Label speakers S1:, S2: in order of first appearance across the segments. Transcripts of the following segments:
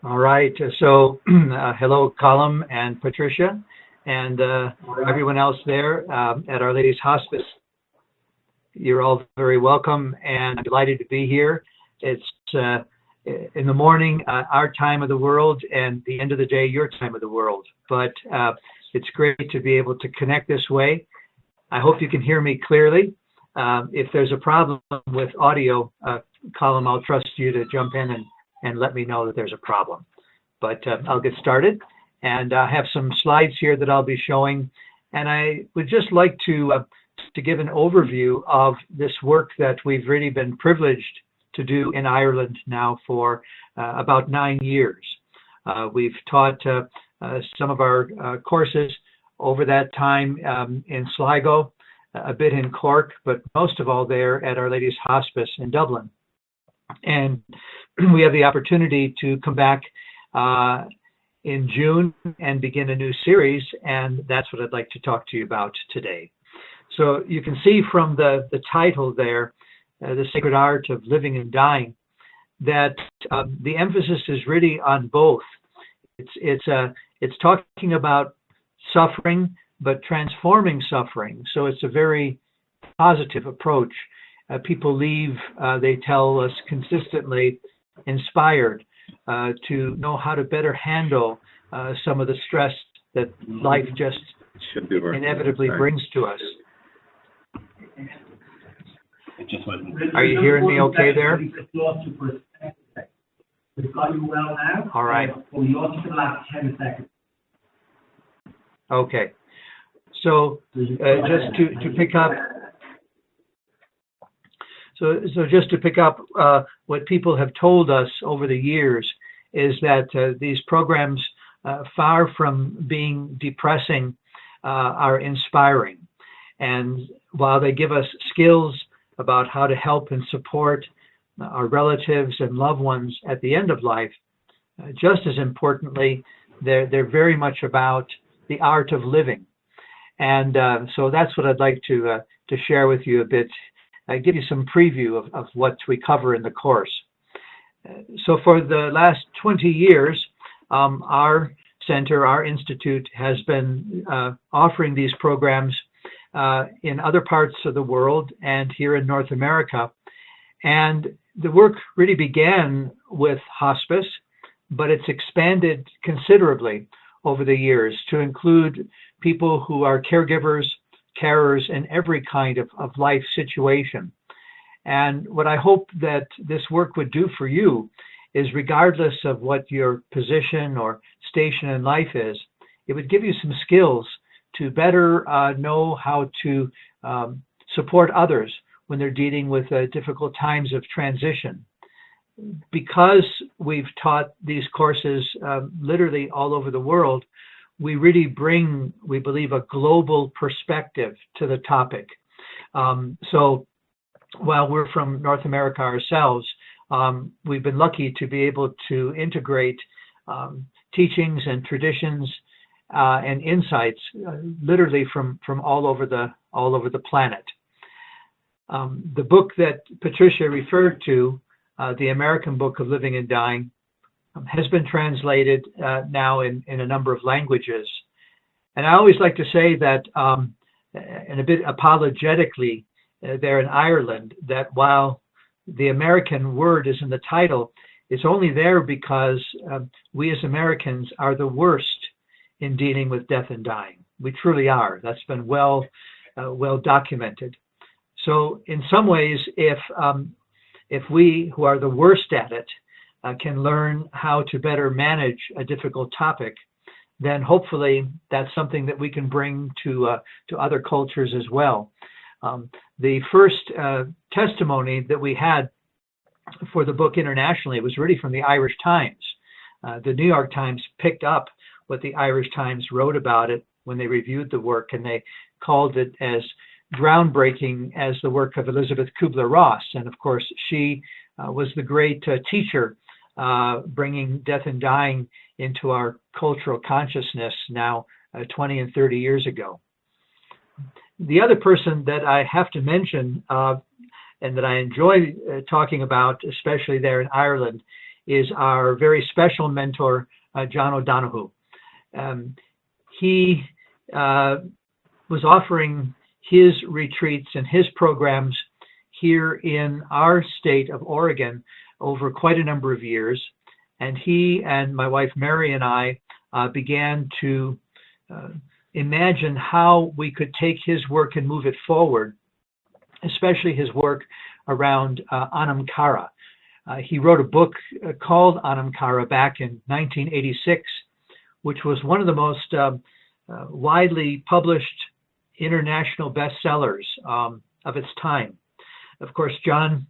S1: All right. So, hello, Colum and Patricia, and everyone else there at Our Lady's Hospice. You're all very welcome, and I'm delighted to be here. It's in the morning, our time of the world, and the end of the day, your time of the world. But it's great to be able to connect this way. I hope you can hear me clearly. If there's a problem with audio, Colum, I'll trust you to jump in and let me know that there's a problem. But I'll get started, and I have some slides here that I'll be showing, and I would just like to give an overview of this work that we've really been privileged to do in Ireland now for about 9 years. We've taught some of our courses over that time in Sligo, a bit in Cork, but most of all there at Our Lady's Hospice in Dublin. And we have the opportunity to come back in June and begin a new series, and that's what I'd like to talk to you about today. So you can see from the title there, The Sacred Art of Living and Dying, that the emphasis is really on both. It's talking about suffering, but transforming suffering. So it's a very positive approach. People leave, they tell us consistently, inspired to know how to better handle some of the stress that life just inevitably brings to us. Are you hearing me okay there? All right. Okay. So just to pick up. So just to pick up what people have told us over the years is that these programs, far from being depressing, are inspiring. And while they give us skills about how to help and support our relatives and loved ones at the end of life, just as importantly, they're very much about the art of living. And so that's what I'd like to share with you a bit. Give you some preview of what we cover in the course. So for the last 20 years, our center, our institute, has been offering these programs in other parts of the world and here in North America. And the work really began with hospice, but it's expanded considerably over the years to include people who are caregivers, carers in every kind of life situation. And what I hope that this work would do for you is, regardless of what your position or station in life is, it would give you some skills to better know how to support others when they're dealing with difficult times of transition. Because we've taught these courses literally all over the world, we really bring, we believe, a global perspective to the topic. So while we're from North America ourselves, we've been lucky to be able to integrate teachings and traditions and insights literally from all over the planet. The book that Patricia referred to, the American Book of Living and Dying, has been translated now in a number of languages. And I always like to say that, and a bit apologetically there in Ireland, that while the American word is in the title, it's only there because we as Americans are the worst in dealing with death and dying. We truly are. That's been well documented. So in some ways, if we who are the worst at it can learn how to better manage a difficult topic, then hopefully that's something that we can bring to other cultures as well. The first testimony that we had for the book internationally was really from the Irish Times. The New York Times picked up what the Irish Times wrote about it when they reviewed the work, and they called it as groundbreaking as the work of Elizabeth Kubler-Ross. And of course, she was the great teacher bringing death and dying into our cultural consciousness now 20 and 30 years ago. The other person that I have to mention and that I enjoy talking about, especially there in Ireland, is our very special mentor, John O'Donohue. He was offering his retreats and his programs here in our state of Oregon over quite a number of years. And he and my wife Mary and I began to imagine how we could take his work and move it forward, especially his work around Anamkara. He wrote a book called Anamkara back in 1986, which was one of the most widely published international bestsellers of its time. Of course, John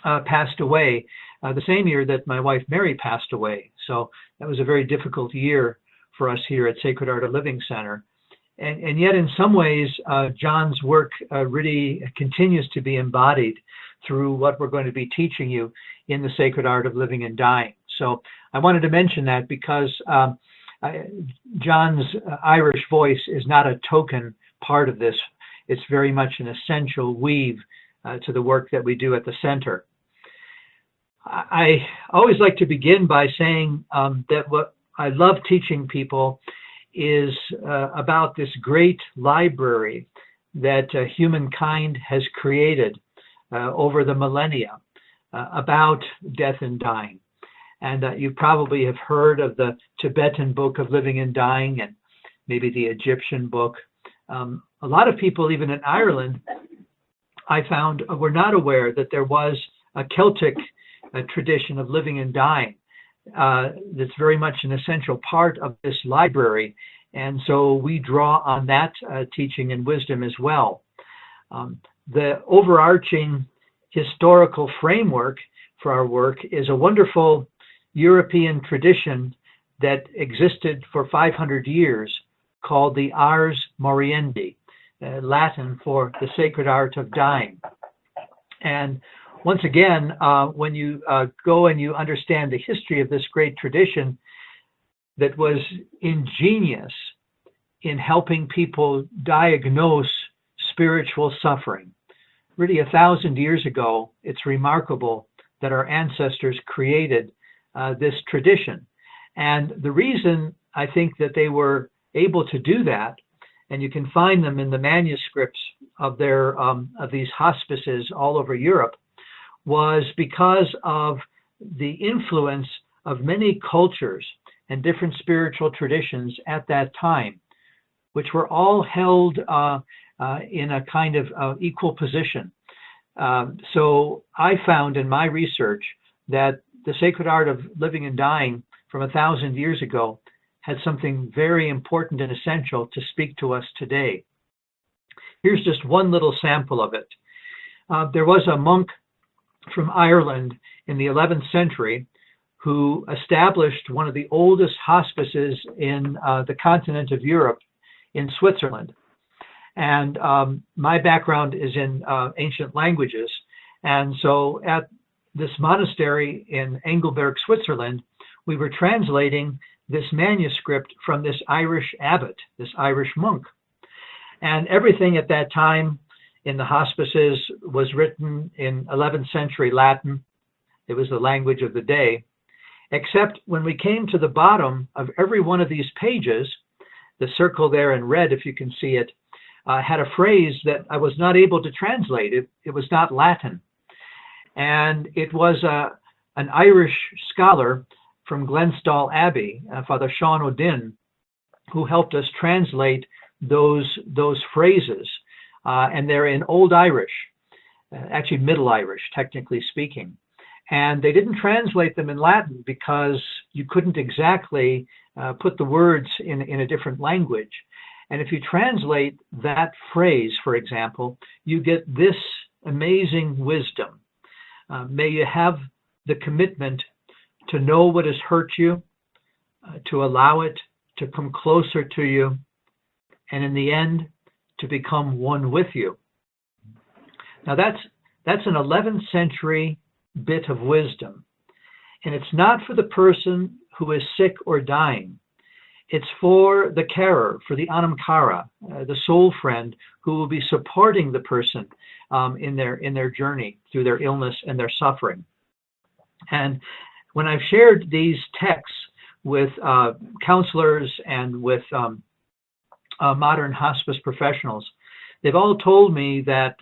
S1: passed away the same year that my wife Mary passed away. So that was a very difficult year for us here at Sacred Art of Living Center. And yet in some ways, John's work really continues to be embodied through what we're going to be teaching you in the Sacred Art of Living and Dying. So I wanted to mention that because John's Irish voice is not a token part of this. It's very much an essential weave to the work that we do at the center. I always like to begin by saying that what I love teaching people is about this great library that humankind has created over the millennia about death and dying. And you probably have heard of the Tibetan Book of Living and Dying and maybe the Egyptian book. A lot of people, even in Ireland, I found were not aware that there was a Celtic tradition of living and dying that's very much an essential part of this library. And so we draw on that teaching and wisdom as well. The overarching historical framework for our work is a wonderful European tradition that existed for 500 years called the Ars Moriendi, Latin for the sacred art of dying. And once again, when you go and you understand the history of this great tradition that was ingenious in helping people diagnose spiritual suffering. Really 1,000 years ago, it's remarkable that our ancestors created this tradition. And the reason I think that they were able to do that, and you can find them in the manuscripts of their of these hospices all over Europe, was because of the influence of many cultures and different spiritual traditions at that time, which were all held in a kind of equal position. So I found in my research that the sacred art of living and dying from 1,000 years ago had something very important and essential to speak to us today. Here's just one little sample of it. There was a monk from Ireland in the 11th century who established one of the oldest hospices in the continent of Europe in Switzerland. And my background is in ancient languages. And so at this monastery in Engelberg, Switzerland, we were translating this manuscript from this Irish abbot, this Irish monk. And everything at that time in the hospices was written in 11th century Latin. It was the language of the day. Except when we came to the bottom of every one of these pages, the circle there in red, if you can see it, had a phrase that I was not able to translate. It was not Latin. And it was an Irish scholar from Glenstall Abbey, Father Sean O'Dinn, who helped us translate those phrases. And they're in Old Irish, actually Middle Irish, technically speaking. And they didn't translate them in Latin because you couldn't exactly put the words in a different language. And if you translate that phrase, for example, you get this amazing wisdom. May you have the commitment to know what has hurt you, to allow it to come closer to you, and in the end, to become one with you. Now that's an 11th century bit of wisdom. And it's not for the person who is sick or dying. It's for the carer, for the Anamkara, the soul friend who will be supporting the person in their journey through their illness and their suffering. And when I've shared these texts with counselors and with modern hospice professionals, they've all told me that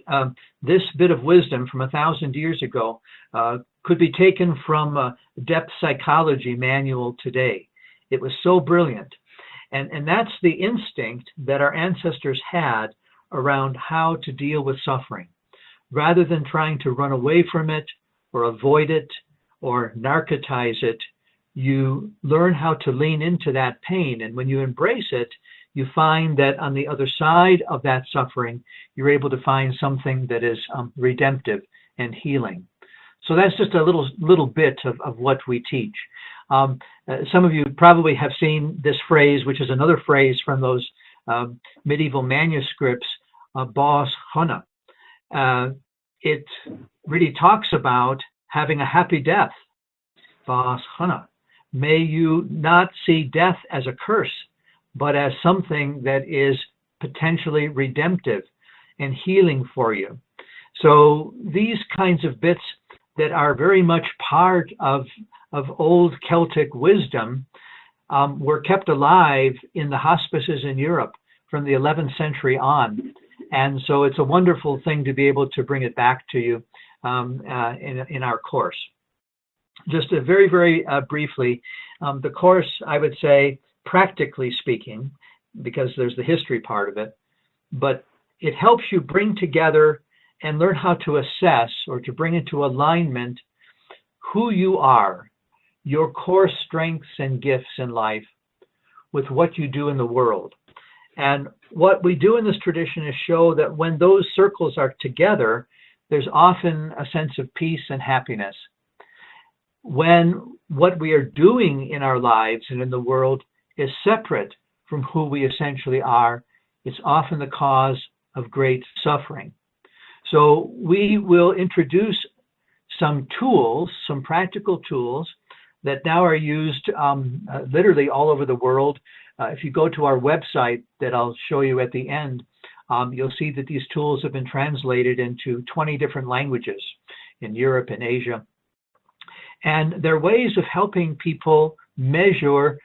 S1: this bit of wisdom from 1,000 years ago could be taken from a depth psychology manual today. It was so brilliant. And that's the instinct that our ancestors had around how to deal with suffering. Rather than trying to run away from it or avoid it or narcotize it, you learn how to lean into that pain. And when you embrace it, you find that on the other side of that suffering, you're able to find something that is redemptive and healing. So that's just a little bit of what we teach. Some of you probably have seen this phrase, which is another phrase from those medieval manuscripts, Bos Hona. It really talks about having a happy death. Bos Hona. May you not see death as a curse, but as something that is potentially redemptive and healing for you. So these kinds of bits that are very much part of old Celtic wisdom were kept alive in the hospices in Europe from the 11th century on. And so it's a wonderful thing to be able to bring it back to you in our course. Just very, very briefly, the course, I would say, practically speaking, because there's the history part of it, but it helps you bring together and learn how to assess or to bring into alignment who you are, your core strengths and gifts in life, with what you do in the world. And what we do in this tradition is show that when those circles are together, there's often a sense of peace and happiness. When what we are doing in our lives and in the world is separate from who we essentially are, it's often the cause of great suffering. So we will introduce some tools, some practical tools that now are used literally all over the world. If you go to our website that I'll show you at the end, you'll see that these tools have been translated into 20 different languages in Europe and Asia. And they're ways of helping people measure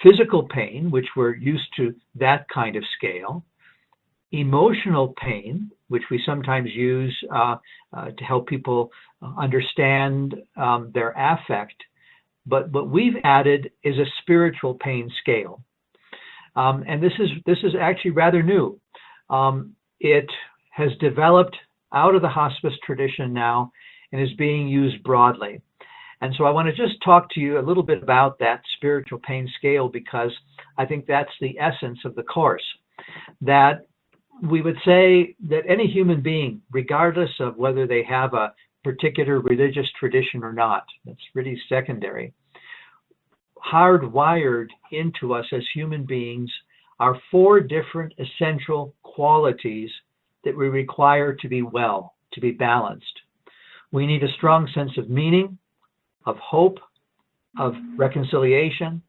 S1: physical pain, which we're used to that kind of scale, emotional pain, which we sometimes use to help people understand their affect. But what we've added is a spiritual pain scale. And this is actually rather new. It has developed out of the hospice tradition now and is being used broadly. And so I want to just talk to you a little bit about that spiritual pain scale, because I think that's the essence of the course. That we would say that any human being, regardless of whether they have a particular religious tradition or not, that's really secondary, hardwired into us as human beings are 4 different essential qualities that we require to be well, to be balanced. We need a strong sense of meaning, of hope, of reconciliation,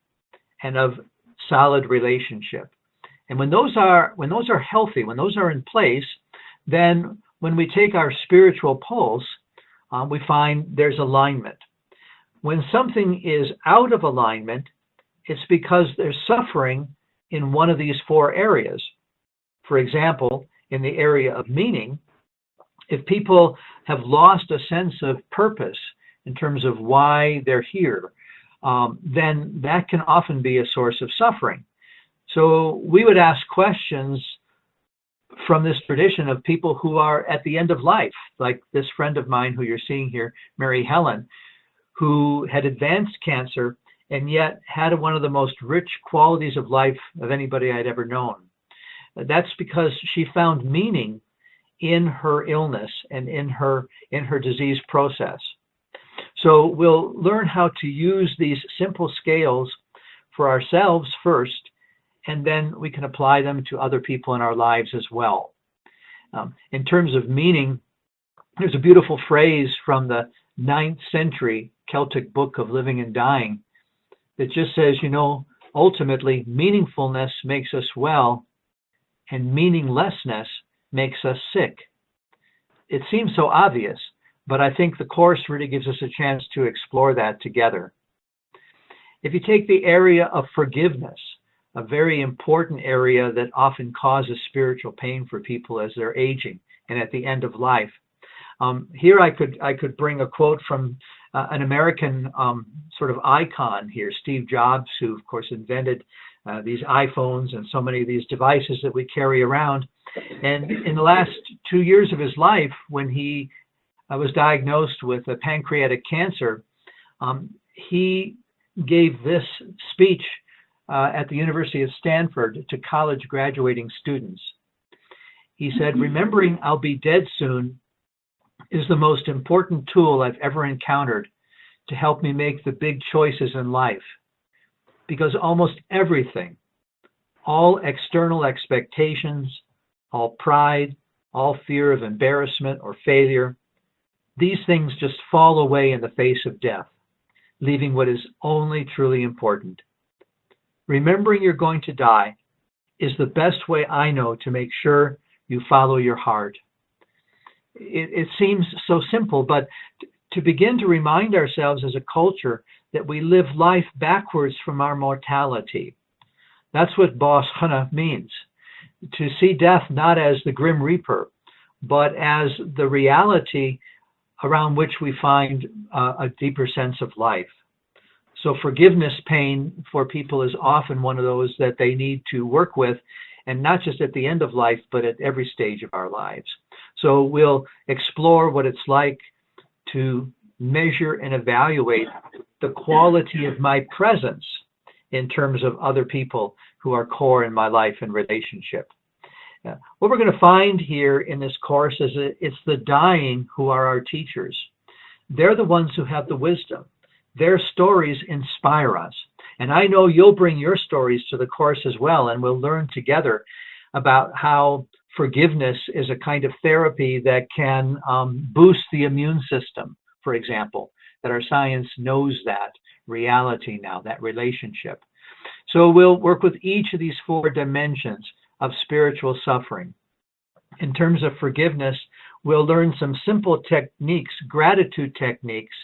S1: and of solid relationship. And when those are healthy, when those are in place, then when we take our spiritual pulse, we find there's alignment. When something is out of alignment, it's because there's suffering in one of these 4 areas. For example, in the area of meaning, if people have lost a sense of purpose in terms of why they're here, then that can often be a source of suffering. So we would ask questions from this tradition of people who are at the end of life, like this friend of mine who you're seeing here, Mary Helen, who had advanced cancer and yet had one of the most rich qualities of life of anybody I'd ever known. That's because she found meaning in her illness and in her disease process. So we'll learn how to use these simple scales for ourselves first, and then we can apply them to other people in our lives as well. In terms of meaning, there's a beautiful phrase from the 9th century Celtic book of Living and Dying that just says, ultimately, meaningfulness makes us well, and meaninglessness makes us sick. It seems so obvious, but I think the course really gives us a chance to explore that together. If you take the area of forgiveness, a very important area that often causes spiritual pain for people as they're aging and at the end of life. Here I could bring a quote from an American sort of icon here, Steve Jobs, who of course invented these iPhones and so many of these devices that we carry around. And in the last 2 years of his life, when he was diagnosed with a pancreatic cancer, he gave this speech at the University of Stanford to college graduating students. He said, "Remembering I'll be dead soon is the most important tool I've ever encountered to help me make the big choices in life. Because almost everything, all external expectations, all pride, all fear of embarrassment or failure, these things just fall away in the face of death, leaving what is only truly important. Remembering you're going to die is the best way I know to make sure you follow your heart." It seems so simple, but to begin to remind ourselves as a culture that we live life backwards from our mortality. That's what Bos Chana means. To see death not as the grim reaper, but as the reality around which we find a deeper sense of life. So forgiveness pain for people is often one of those that they need to work with, and not just at the end of life, but at every stage of our lives. So we'll explore what it's like to measure and evaluate the quality of my presence in terms of other people who are core in my life and relationship. What we're going to find here in this course is that it's the dying who are our teachers. They're the ones who have the wisdom. Their stories inspire us. And I know you'll bring your stories to the course as well, and we'll learn together about how forgiveness is a kind of therapy that can boost the immune system, for example, that our science knows that reality now, that relationship. So we'll work with each of these 4 dimensions of spiritual suffering. In terms of forgiveness, we'll learn some simple techniques, gratitude techniques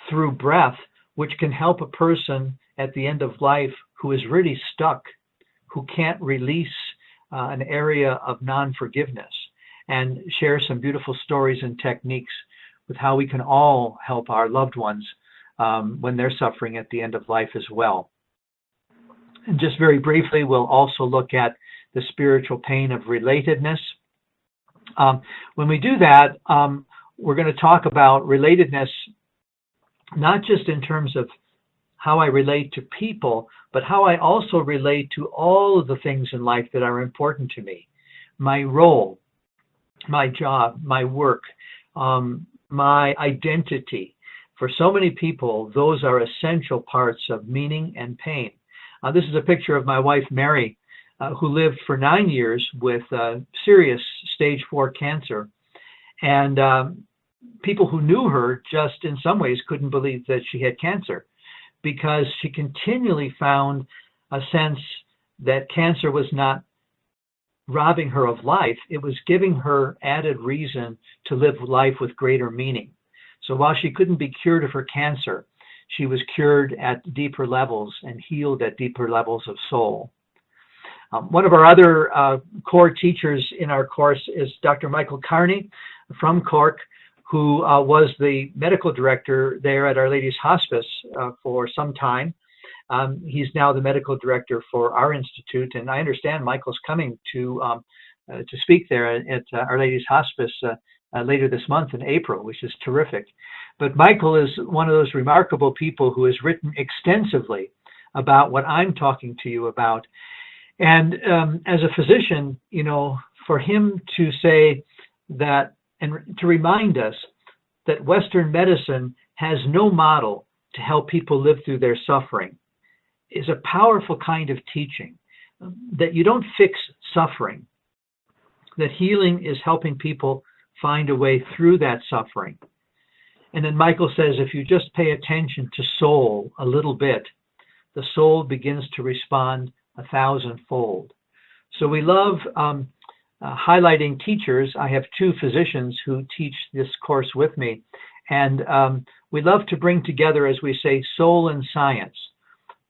S1: through breath, which can help a person at the end of life who is really stuck, who can't release an area of non-forgiveness, and share some beautiful stories and techniques with how we can all help our loved ones when they're suffering at the end of life as well. And just very briefly, we'll also look at the spiritual pain of relatedness. When we do that, we're going to talk about relatedness, not just in terms of how I relate to people, but how I also relate to all of the things in life that are important to me. My role, my job, my work, my identity. For so many people, those are essential parts of meaning and pain. This is a picture of my wife, Mary, who lived for 9 years with serious stage 4 cancer. And people who knew her just in some ways couldn't believe that she had cancer, because she continually found a sense that cancer was not robbing her of life. It was giving her added reason to live life with greater meaning. So while she couldn't be cured of her cancer, she was cured at deeper levels and healed at deeper levels of soul. One of our other core teachers in our course is Dr. Michael Carney from Cork, who was the medical director there at Our Lady's Hospice for some time. He's now the medical director for our institute, and I understand Michael's coming to speak there at Our Lady's Hospice later this month in April, which is terrific. But Michael is one of those remarkable people who has written extensively about what I'm talking to you about. And as a physician, you know, for him to say that, and to remind us that Western medicine has no model to help people live through their suffering, is a powerful kind of teaching. That you don't fix suffering, that healing is helping people find a way through that suffering. And then Michael says, if you just pay attention to soul a little bit, the soul begins to respond 1,000-fold. So we love highlighting teachers, I have two physicians who teach this course with me. And we love to bring together, as we say, soul and science,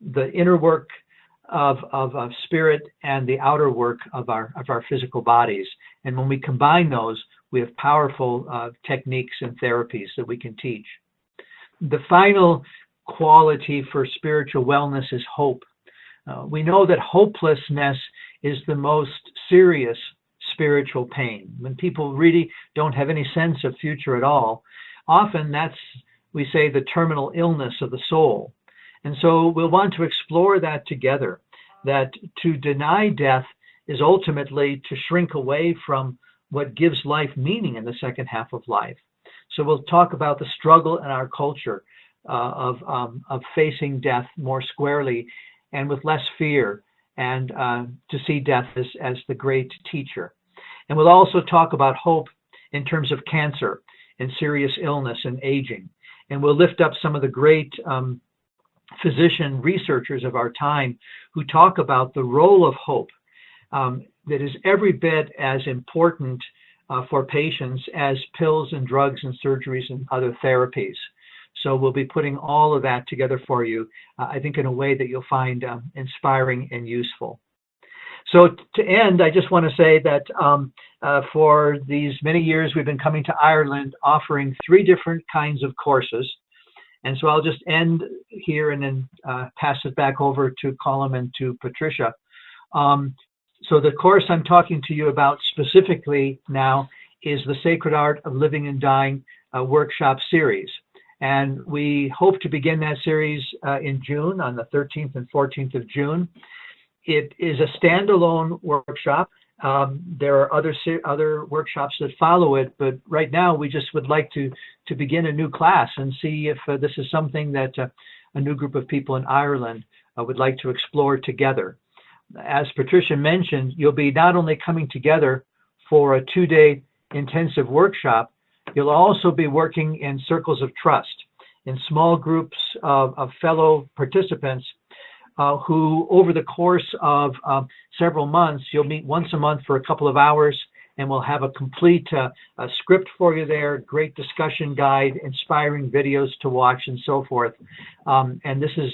S1: the inner work of spirit and the outer work of our physical bodies. And when we combine those, we have powerful techniques and therapies that we can teach. The final quality for spiritual wellness is hope. We know that hopelessness is the most serious spiritual pain. When people really don't have any sense of future at all, often that's, we say, the terminal illness of the soul. And so we'll want to explore that together, that to deny death is ultimately to shrink away from what gives life meaning in the second half of life. So we'll talk about the struggle in our culture of facing death more squarely and with less fear, and to see death as the great teacher. And we'll also talk about hope in terms of cancer and serious illness and aging. And we'll lift up some of the great physician researchers of our time who talk about the role of hope that is every bit as important for patients as pills and drugs and surgeries and other therapies. So we'll be putting all of that together for you, I think, in a way that you'll find inspiring and useful. So to end, I just want to say that for these many years, we've been coming to Ireland offering 3 different kinds of courses. And so I'll just end here and then pass it back over to Colm and to Patricia. So the course I'm talking to you about specifically now is the Sacred Art of Living and Dying workshop series. And we hope to begin that series in June, on the 13th and 14th of June. It is a standalone workshop. There are other workshops that follow it, but right now we just would like to begin a new class and see if this is something that a new group of people in Ireland would like to explore together. As Patricia mentioned, you'll be not only coming together for a 2-day intensive workshop, you'll also be working in circles of trust, in small groups of fellow participants who, over the course of several months, you'll meet once a month for a couple of hours, and we'll have a complete script for you there, great discussion guide, inspiring videos to watch, and so forth. And this is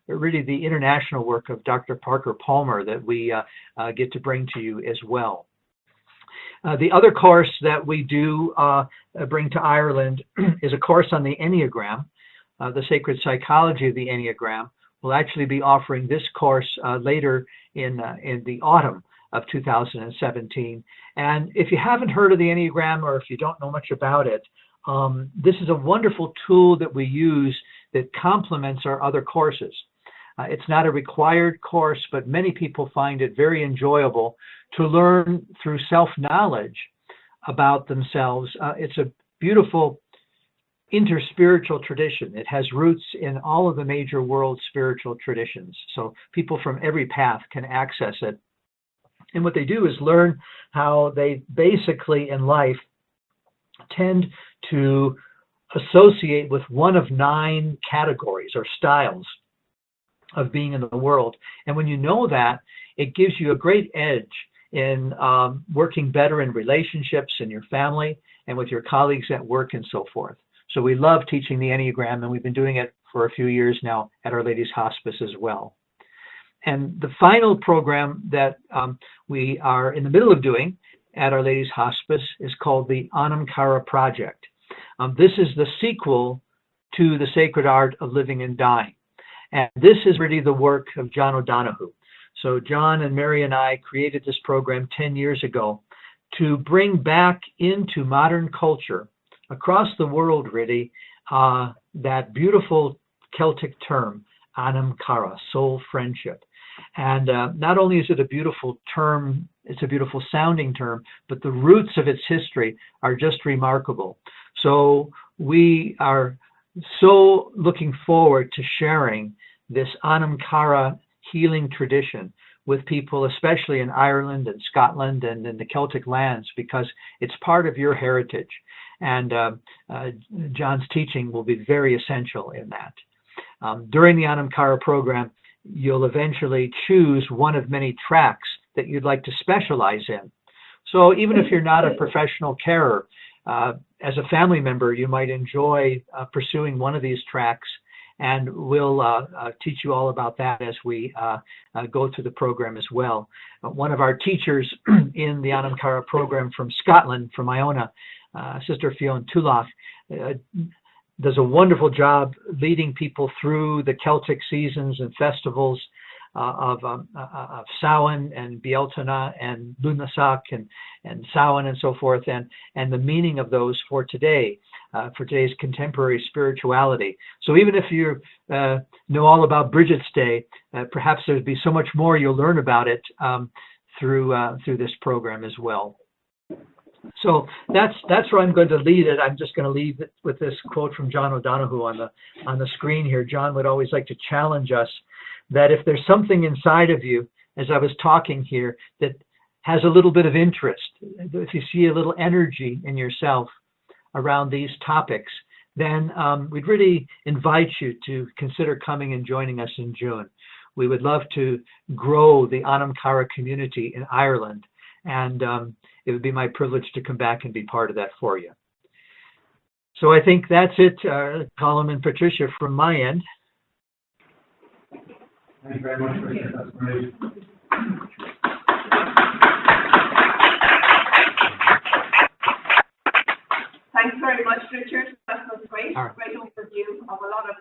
S1: really the international work of Dr. Parker Palmer that we get to bring to you as well. The other course that we do bring to Ireland is a course on the Enneagram, the sacred psychology of the Enneagram. We'll actually be offering this course later in the autumn of 2017. And if you haven't heard of the Enneagram, or if you don't know much about it, this is a wonderful tool that we use that complements our other courses. It's not a required course, but many people find it very enjoyable to learn through self-knowledge about themselves. It's a beautiful interspiritual tradition. It has roots in all of the major world spiritual traditions. So people from every path can access it. And what they do is learn how they basically in life tend to associate with one of 9 categories or styles of being in the world. And when you know that, it gives you a great edge in working better in relationships in your family and with your colleagues at work and so forth. So we love teaching the Enneagram, and we've been doing it for a few years now at Our Lady's Hospice as well. And the final program that we are in the middle of doing at Our Lady's Hospice is called the Anam Cara Project. This is the sequel to the Sacred Art of Living and Dying. And this is really the work of John O'Donoghue. So John and Mary and I created this program 10 years ago to bring back into modern culture, across the world really, that beautiful Celtic term, Anam Cara, soul friendship. And not only is it a beautiful term, it's a beautiful sounding term, but the roots of its history are just remarkable. So we are so looking forward to sharing this Anam Cara healing tradition with people, especially in Ireland and Scotland and in the Celtic lands, because it's part of your heritage. And John's teaching will be very essential in that. During the Anam Cara program, you'll eventually choose one of many tracks that you'd like to specialize in. So even if you're not a professional carer, as a family member, you might enjoy pursuing one of these tracks, and we'll teach you all about that as we go through the program as well. One of our teachers in the Anam Cara program from Scotland, from Iona, Sister Fiona Tulach, does a wonderful job leading people through the Celtic seasons and festivals of Samhain and Bealtaine and Lunasak and Samhain and so forth, and the meaning of those for today, for today's contemporary spirituality. So even if you know all about Bridget's Day, perhaps there'd be so much more you'll learn about it through this program as well. So that's where I'm going to lead it. I'm just going to leave it with this quote from John O'Donoghue on the screen here. John would always like to challenge us that if there's something inside of you, as I was talking here, that has a little bit of interest, if you see a little energy in yourself around these topics, then we'd really invite you to consider coming and joining us in June. We would love to grow the Anam Cara community in Ireland, and it would be my privilege to come back and be part of that for you. So I think that's it, Colin and Patricia, from my end.
S2: Thank you very much for your testimony.
S3: Thanks very much, Richard. That was great.
S1: Right.
S3: Great overview of a lot of